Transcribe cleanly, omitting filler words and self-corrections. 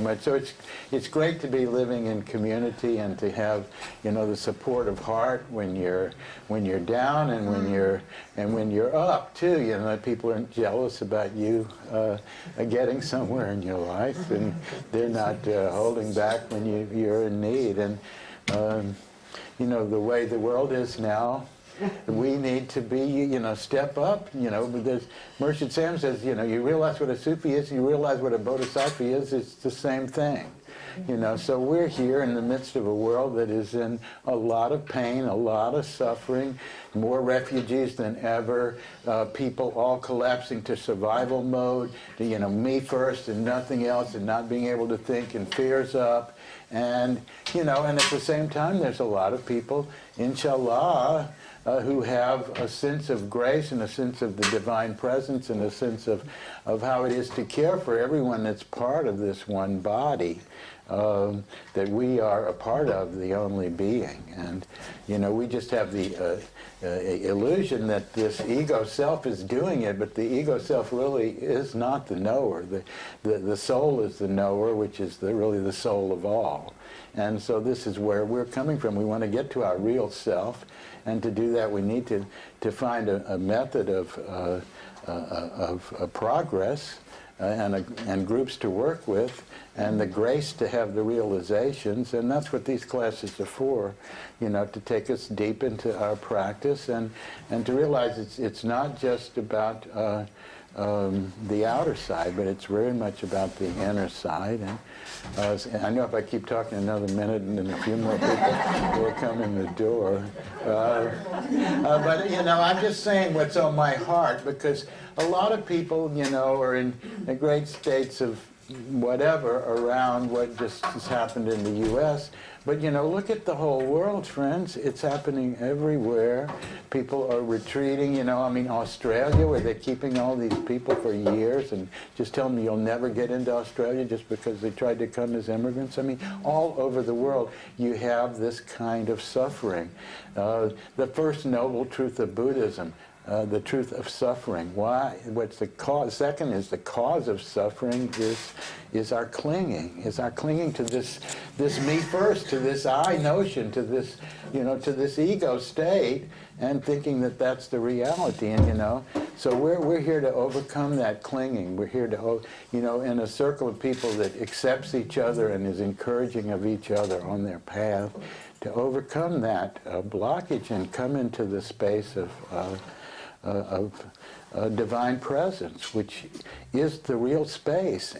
much. So it's great to be living in community and to have, you know, the support of heart when you're down and when you're up too. You know, people aren't jealous about you getting somewhere in your life, and they're not holding back when you're in need. And you know, the way the world is now, we need to be, you know, step up, you know, because Murshid Sam says, you know, you realize what a Sufi is, you realize what a Bodhisattva is, it's the same thing. You know, so we're here in the midst of a world that is in a lot of pain, a lot of suffering, more refugees than ever, people all collapsing to survival mode, to, you know, me first and nothing else, and not being able to think, and fears up. And, you know, and at the same time, there's a lot of people, inshallah, who have a sense of grace and a sense of the divine presence and a sense of how it is to care for everyone that's part of this one body that we are a part of, the only being. And, you know, we just have the illusion that this ego self is doing it, but the ego self really is not the knower. The soul is the knower, which is really the soul of all. And so this is where we're coming from. We want to get to our real self, and to do that we need to find a method of progress and groups to work with, and the grace to have the realizations. And that's what these classes are for, you know, to take us deep into our practice and to realize it's not just about the outer side, but it's very much about the inner side. And I know if I keep talking another minute, and then a few more people will come in the door. But, you know, I'm just saying what's on my heart, because a lot of people, you know, are in great states of whatever around what just has happened in the U.S. But, you know, look at the whole world, friends. It's happening everywhere. People are retreating, you know. I mean, Australia, where they're keeping all these people for years and just tell them you'll never get into Australia just because they tried to come as immigrants. I mean, all over the world, you have this kind of suffering. The first noble truth of Buddhism, the truth of suffering. Why? What's the cause? Second is the cause of suffering is our clinging. Is our clinging to this me first, to this I notion, to this, you know, to this ego state, and thinking that that's the reality. And, you know, so we're here to overcome that clinging. We're here to, you know, in a circle of people that accepts each other and is encouraging of each other on their path, to overcome that blockage and come into the space of divine presence, which is the real space.